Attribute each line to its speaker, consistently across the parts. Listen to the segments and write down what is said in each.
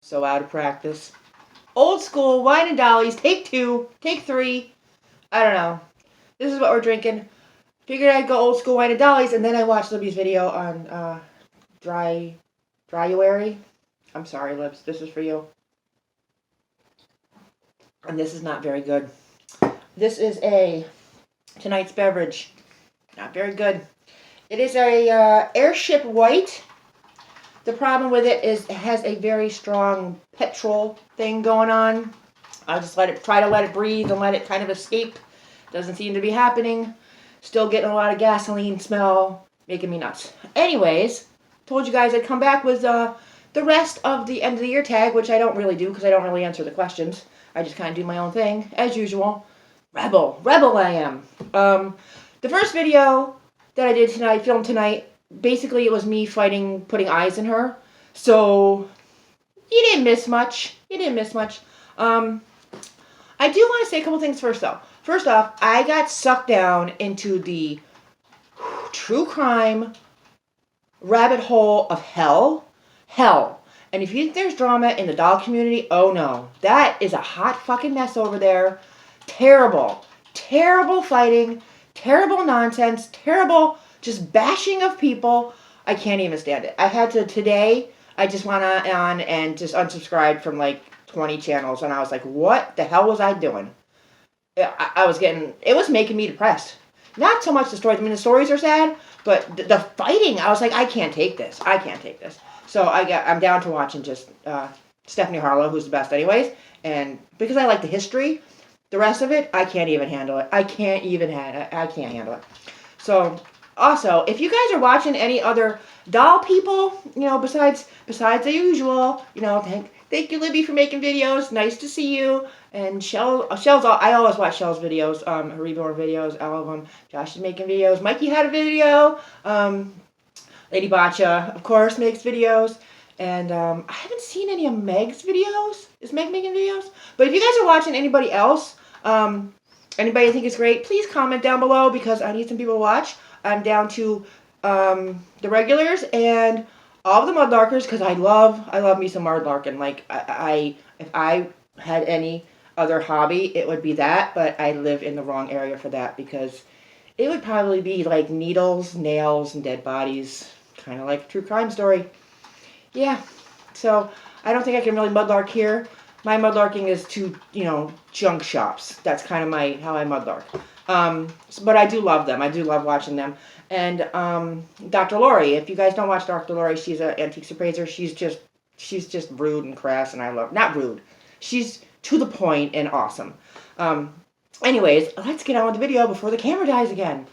Speaker 1: So out of practice. Old school wine and dollies. Take 2. Take 3. I don't know. This is what we're drinking. Figured I'd go old school wine and dollies, and then I watched Libby's video on dryuary. I'm sorry, Libs. This is for you. And this is not very good. This is tonight's beverage. Not very good. It is a airship white. The problem with it is it has a very strong petrol thing going on. I'll just try to let it breathe and let it kind of escape. Doesn't seem to be happening. Still getting a lot of gasoline smell, making me nuts. Anyways, told you guys I'd come back with the rest of the end of the year tag, which I don't really do because I don't really answer the questions. I just kind of do my own thing, as usual. Rebel I am. The first video that I did tonight, filmed tonight, basically it was me putting eyes in her. So, you didn't miss much. I do want to say a couple things first, though. First off, I got sucked down into the true crime rabbit hole of hell. And if you think there's drama in the dog community, oh no. That is a hot fucking mess over there. Terrible fighting, terrible nonsense, terrible just bashing of people. I can't even stand it. I had to today, I just went on and just unsubscribed from like 20 channels, and I was like, what the hell was I doing? It was making me depressed. Not so much the stories. I mean, the stories are sad, but the fighting, I was like, I can't take this. So I'm down to watching just Stephanie Harlow, who's the best anyways, and because I like the history, the rest of it, I can't even handle it. I can't handle it. So, also, if you guys are watching any other doll people, besides the usual, thank you, Libby, for making videos. Nice to see you. And Shell's, I always watch Shell's videos, her reborn videos, all of them. Josh is making videos. Mikey had a video. Lady Botcha, of course, makes videos. And I haven't seen any of Meg's videos. Is Meg making videos? But if you guys are watching anybody else, anybody you think is great, please comment down below because I need some people to watch. I'm down to the regulars and all of the mudlarkers because I love me some mudlarking. Like if I had any other hobby, it would be that, but I live in the wrong area for that because it would probably be like needles, nails, and dead bodies, kind of like a true crime story. Yeah, so I don't think I can really mudlark here. My mudlarking is to, junk shops. That's kind of how I mudlark. But I do love them. I do love watching them. And Dr. Lori, if you guys don't watch Dr. Lori, she's an antiques appraiser. She's just rude and crass, and I love, not rude. She's to the point and awesome. Anyways, let's get on with the video before the camera dies again.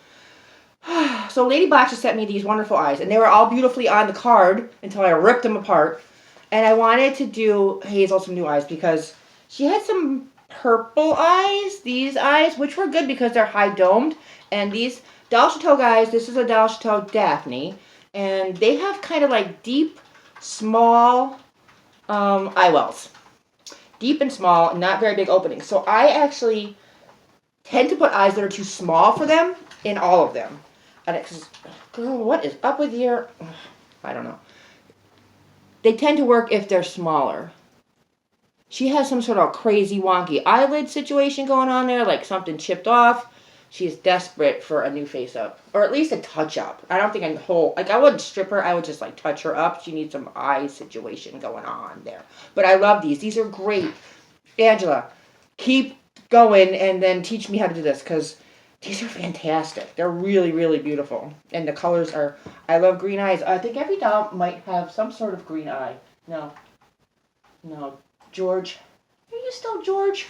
Speaker 1: So Lady Botcha sent me these wonderful eyes, and they were all beautifully on the card until I ripped them apart. And I wanted to do Hazel some new eyes because she had some purple eyes, these eyes, which were good because they're high domed. And these Dal Chateau guys, this is a Dal Chateau Daphne, and they have kind of like deep, small eye wells. Deep and small, not very big openings. So I actually tend to put eyes that are too small for them in all of them. And girl, what is up with your... I don't know. They tend to work if they're smaller. She has some sort of crazy wonky eyelid situation going on there, like something chipped off. She's desperate for a new face up, or at least a touch up. I don't think I wouldn't strip her. I would just touch her up. She needs some eye situation going on there. But I love these. These are great. Angela, keep going and then teach me how to do this because these are fantastic. They're really, really beautiful. And the colors are... I love green eyes. I think every doll might have some sort of green eye. No. George. Are you still George?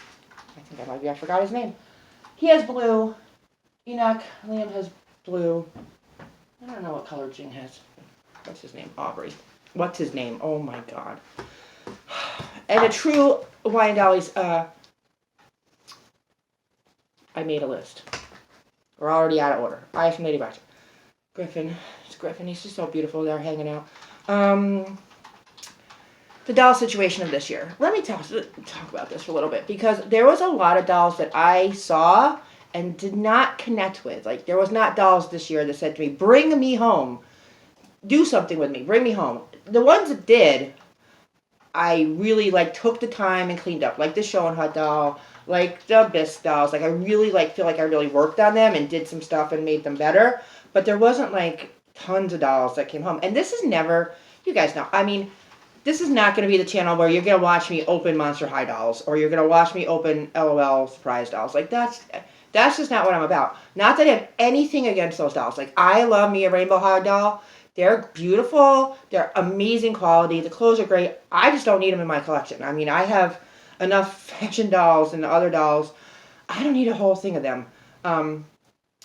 Speaker 1: I think I forgot his name. He has blue. Enoch. Liam has blue. I don't know what color Jing has. What's his name? Aubrey. What's his name? Oh my god. And a true Wine Dollies, I made a list. We're already out of order. Eyes from Lady Botcha. Griffin. It's Griffin. He's just so beautiful. They're hanging out. The doll situation of this year. Let me talk about this for a little bit because there was a lot of dolls that I saw and did not connect with. Like, there was not dolls this year that said to me, bring me home. Do something with me. Bring me home. The ones that did, I really like took the time and cleaned up, like the Show and Hut doll, like the Bisque dolls. Like I really like feel like I really worked on them and did some stuff and made them better. But there wasn't like tons of dolls that came home. And this is never, you guys know, I mean, this is not going to be the channel where you're going to watch me open Monster High dolls or you're going to watch me open LOL surprise dolls. Like that's just not what I'm about. Not that I have anything against those dolls. Like I love me a Rainbow High doll. They're beautiful. They're amazing quality. The clothes are great. I just don't need them in my collection. I mean, I have enough fashion dolls and other dolls. I don't need a whole thing of them. I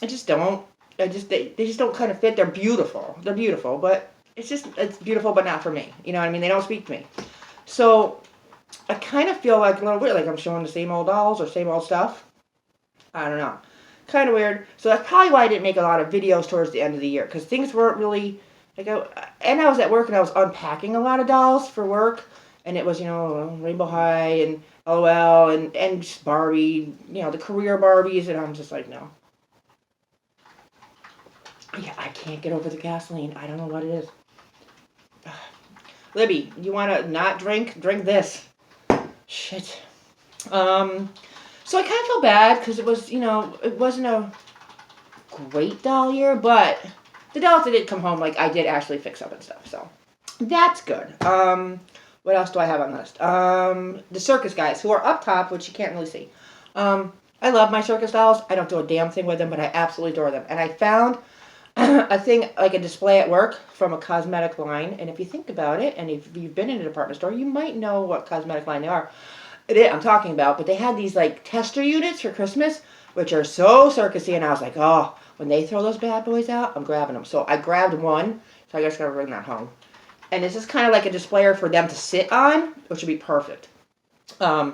Speaker 1: just don't. They just don't kind of fit. They're beautiful. They're beautiful, but it's beautiful, but not for me. You know what I mean? They don't speak to me. So I kind of feel like a little weird, like I'm showing the same old dolls or same old stuff. I don't know. Kind of weird. So that's probably why I didn't make a lot of videos towards the end of the year, because things weren't really... and I was at work and I was unpacking a lot of dolls for work, and it was, you know, Rainbow High and LOL and just Barbie, you know, the career Barbies, and I'm just like, no. Yeah, I can't get over the gasoline. I don't know what it is. Libby, you want to not drink? Drink this. Shit. So I kind of feel bad because it was, you know, it wasn't a great doll year, but the dolls that did come home, like, I did actually fix up and stuff, so that's good. What else do I have on the list? The circus guys, who are up top, which you can't really see. I love my circus dolls. I don't do a damn thing with them, but I absolutely adore them. And I found a thing, like a display at work from a cosmetic line, and if you think about it, and if you've been in a department store, you might know what cosmetic line they are. I'm talking about, but they had these, like, tester units for Christmas, which are so circusy, and I was like, oh... when they throw those bad boys out, I'm grabbing them. So I grabbed one, so I just gotta bring that home. And this is kind of like a displayer for them to sit on, which would be perfect. I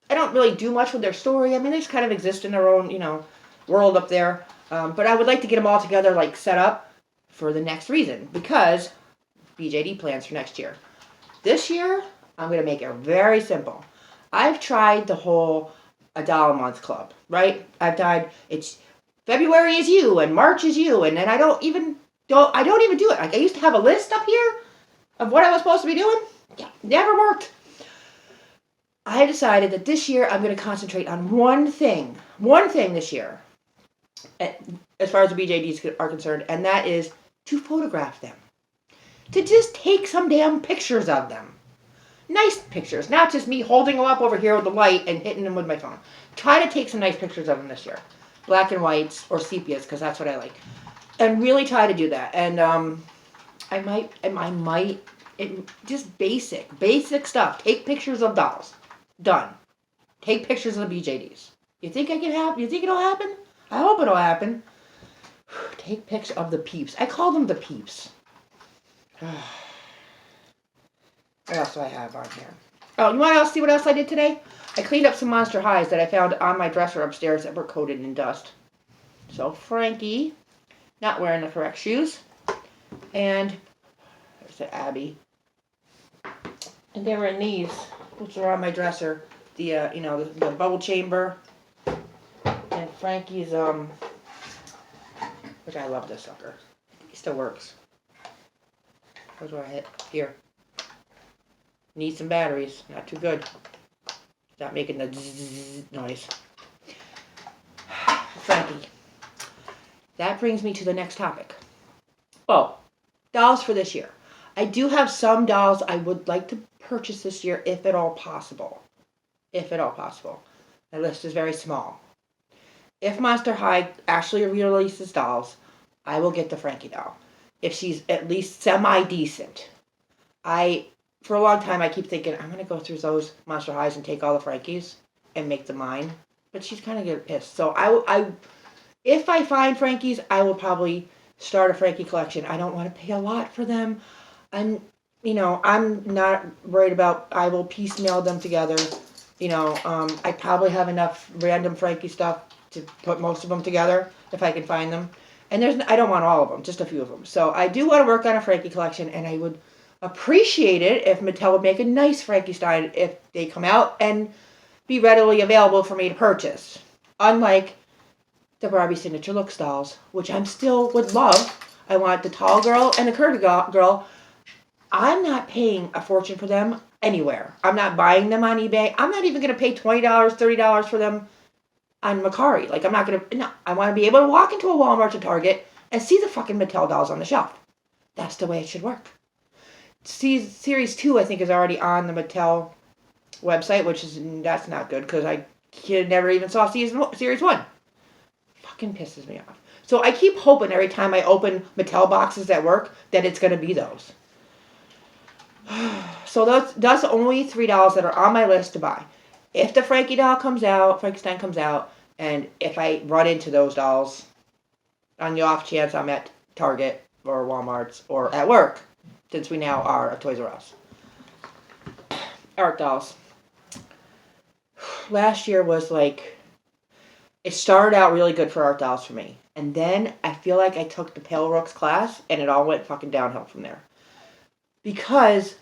Speaker 1: don't really do much with their story. I mean, they just kind of exist in their own, you know, world up there. But I would like to get them all together, like, set up for the next reason. Because BJD plans for next year. This year, I'm going to make it very simple. I've tried the whole a dollar a month club, right? I've tried, it's... February is you, and March is you, and then I don't even do it. Like, I used to have a list up here of what I was supposed to be doing. Yeah, never worked. I decided that this year I'm going to concentrate on one thing this year, as far as the BJDs are concerned, and that is to photograph them. To just take some damn pictures of them. Nice pictures, not just me holding them up over here with the light and hitting them with my phone. Try to take some nice pictures of them this year. Black and whites or sepias, because that's what I like, and really try to do that. And I might just basic stuff. Take pictures of dolls. Done. Take pictures of the BJDs. You think I can have? You think it'll happen? I hope it'll happen. Take pictures of the peeps. I call them the peeps. What else do I have on here? Oh, you want to see what else I did today? I cleaned up some Monster Highs that I found on my dresser upstairs that were coated in dust. So Frankie, not wearing the correct shoes. And there's the Abby. And they were in these, which are on my dresser. The, you know, the bubble chamber. And Frankie's, which I love this sucker. He still works. Where's where I hit? Here. Need some batteries. Not too good. Not making the zzz noise. Frankie. That brings me to the next topic. Oh, dolls for this year. I do have some dolls I would like to purchase this year, if at all possible. If at all possible. My list is very small. If Monster High actually releases dolls, I will get the Frankie doll. If she's at least semi-decent. For a long time, I keep thinking, I'm going to go through those Monster Highs and take all the Frankies and make them mine. But she's kind of getting pissed. So if I find Frankies, I will probably start a Frankie collection. I don't want to pay a lot for them. I'm not worried about, I will piecemeal them together. I probably have enough random Frankie stuff to put most of them together if I can find them. And I don't want all of them, just a few of them. So I do want to work on a Frankie collection, and I would appreciate it if Mattel would make a nice Frankenstein if they come out and be readily available for me to purchase. Unlike the Barbie Signature Looks dolls, which I still would love. I want the tall girl and the curvy girl. I'm not paying a fortune for them anywhere. I'm not buying them on eBay. I'm not even going to pay $20, $30 for them on Mercari. Like, I'm not going to... No, I want to be able to walk into a Walmart or Target and see the fucking Mattel dolls on the shelf. That's the way it should work. Series 2, I think, is already on the Mattel website, that's not good, because I never even saw Series 1. Fucking pisses me off. So I keep hoping every time I open Mattel boxes at work that it's going to be those. So that's only $3 that are on my list to buy. If the Frankenstein comes out, and if I run into those dolls, on the off chance I'm at Target or Walmart's or at work, since we now are a Toys R Us. Art dolls. Last year was like, it started out really good for art dolls for me. And then I feel like I took the Pale Rooks class and it all went fucking downhill from there. Because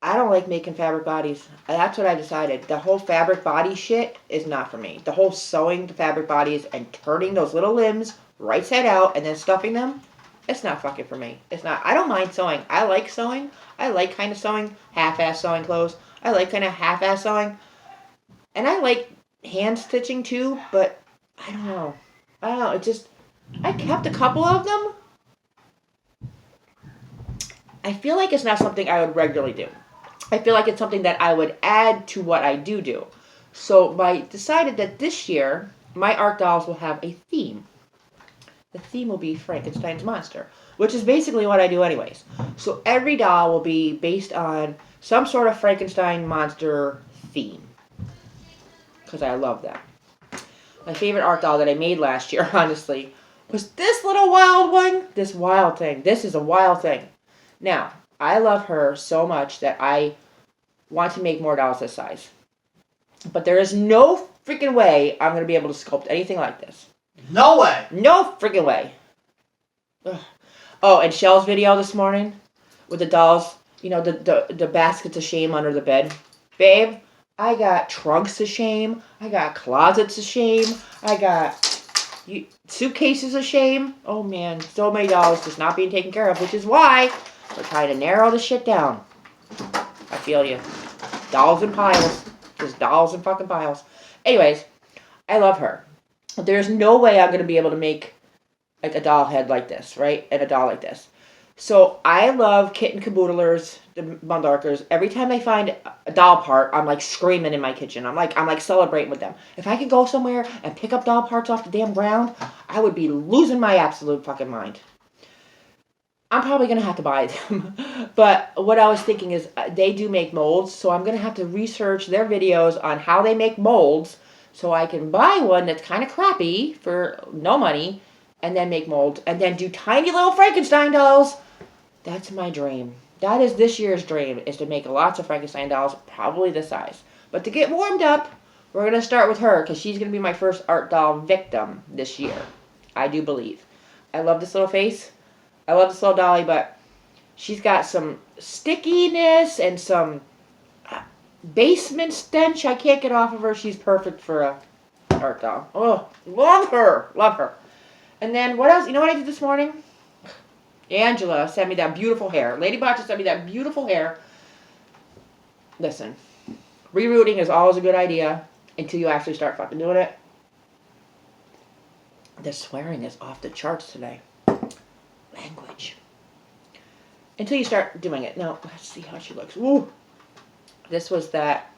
Speaker 1: I don't like making fabric bodies. That's what I decided. The whole fabric body shit is not for me. The whole sewing the fabric bodies and turning those little limbs right side out and then stuffing them, it's not fucking for me. It's not. I don't mind sewing. I like sewing. I like kind of sewing, half-ass sewing clothes. I like kind of half-ass sewing. And I like hand stitching too, but I don't know. It just, I kept a couple of them. I feel like it's not something I would regularly do. I feel like it's something that I would add to what I do. So I decided that this year, my art dolls will have a theme. The theme will be Frankenstein's monster, which is basically what I do anyways. So every doll will be based on some sort of Frankenstein monster theme. Because I love that. My favorite art doll that I made last year, honestly, was this little wild one. This wild thing. This is a wild thing. Now, I love her so much that I want to make more dolls this size. But there is no freaking way I'm going to be able to sculpt anything like this.
Speaker 2: No way!
Speaker 1: No freaking way. Ugh. Oh, and Shell's video this morning with the dolls, you know, the baskets of shame under the bed. Babe, I got trunks of shame. I got closets of shame. I got suitcases of shame. Oh, man. So many dolls just not being taken care of, which is why we're trying to narrow the shit down. I feel you. Dolls in piles. Just dolls in fucking piles. Anyways, I love her. There's no way I'm going to be able to make like a doll head like this, right? And a doll like this. So I love kitten caboodlers, the Mundarkers. Every time I find a doll part, I'm like screaming in my kitchen. I'm like celebrating with them. If I could go somewhere and pick up doll parts off the damn ground, I would be losing my absolute fucking mind. I'm probably going to have to buy them. But what I was thinking is they do make molds, so I'm going to have to research their videos on how they make molds so I can buy one that's kind of crappy for no money and then make molds and then do tiny little Frankenstein dolls. That's my dream. That is this year's dream, is to make lots of Frankenstein dolls, probably this size. But to get warmed up, we're going to start with her because she's going to be my first art doll victim this year. I do believe. I love this little face. I love this little dolly, but she's got some stickiness and some basement stench I can't get off of her. She's perfect for a art doll. Oh, love her. Love her. And then what else? You know what I did this morning? Angela sent me that beautiful hair. Lady Botcha sent me that beautiful hair. Listen, rerouting is always a good idea until you actually start fucking doing it. The swearing is off the charts today. Language. Until you start doing it. Now, let's see how she looks. Woo! This was that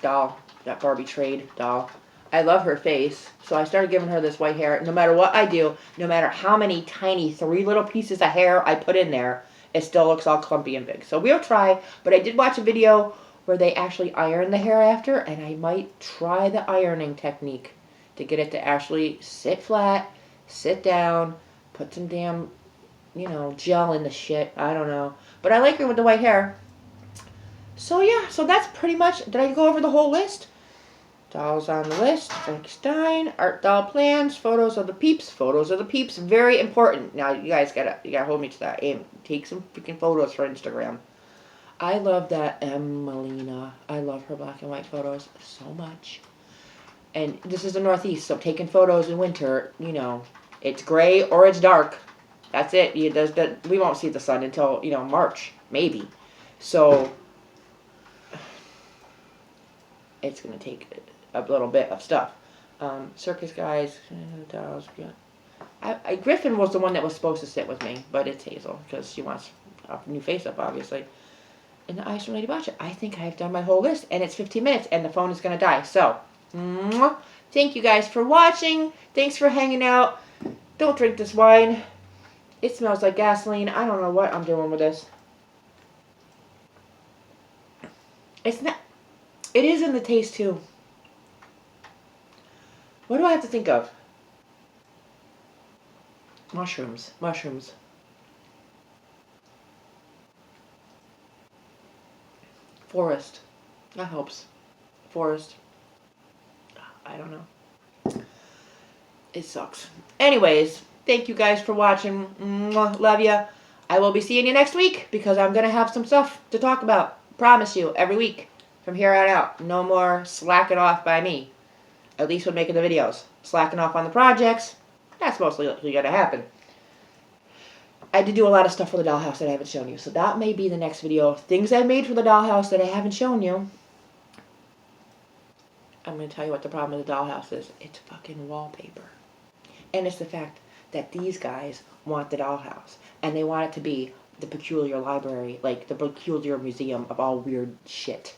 Speaker 1: doll, that Barbie trade doll. I love her face, so I started giving her this white hair. No matter what I do, no matter how many tiny 3 little pieces of hair I put in there, it still looks all clumpy and big. So we'll try, but I did watch a video where they actually iron the hair after, and I might try the ironing technique to get it to actually sit flat, sit down, put some damn, gel in the shit. I don't know. But I like her with the white hair. So yeah, so that's pretty much, did I go over the whole list? Dolls on the list, Frankenstein, art doll plans, photos of the peeps, very important. Now you guys gotta hold me to that. And take some freaking photos for Instagram. I love that Emelina. I love her black and white photos so much. And this is the Northeast, so taking photos in winter, it's gray or it's dark. That's it. We won't see the sun until, March. maybe. So it's going to take a little bit of stuff. Circus guys, dolls. Griffin was the one that was supposed to sit with me, but it's Hazel because she wants a new face up, obviously. And the Eyes from Lady Botcha. I think I've done my whole list, and it's 15 minutes, and the phone is going to die. So, thank you guys for watching. Thanks for hanging out. Don't drink this wine. It smells like gasoline. I don't know what I'm doing with this. It's not. It is in the taste, too. What do I have to think of? Mushrooms. Mushrooms. Forest. That helps. Forest. I don't know. It sucks. Anyways, thank you guys for watching. Love ya. I will be seeing you next week because I'm going to have some stuff to talk about. Promise you, every week. From here on out. No more slacking off by me. At least when making the videos. Slacking off on the projects. That's mostly going to happen. I had to do a lot of stuff for the dollhouse that I haven't shown you. So that may be the next video. Things I made for the dollhouse that I haven't shown you. I'm going to tell you what the problem with the dollhouse is. It's fucking wallpaper. And it's the fact that these guys want the dollhouse. And they want it to be the peculiar library. Like the peculiar museum of all weird shit.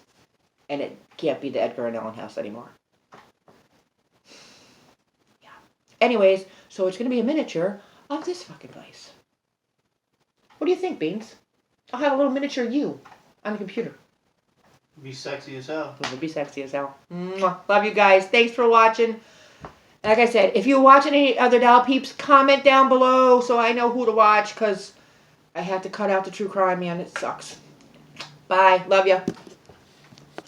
Speaker 1: And it can't be the Edgar and Allan house anymore. Yeah. Anyways, so it's going to be a miniature of this fucking place. What do you think, Beans? I'll have a little miniature you on the computer.
Speaker 2: Be sexy as hell.
Speaker 1: It would be sexy as hell. Mwah. Love you guys. Thanks for watching. Like I said, if you're watching any other doll peeps, comment down below so I know who to watch because I have to cut out the true crime, man. It sucks. Bye. Love ya.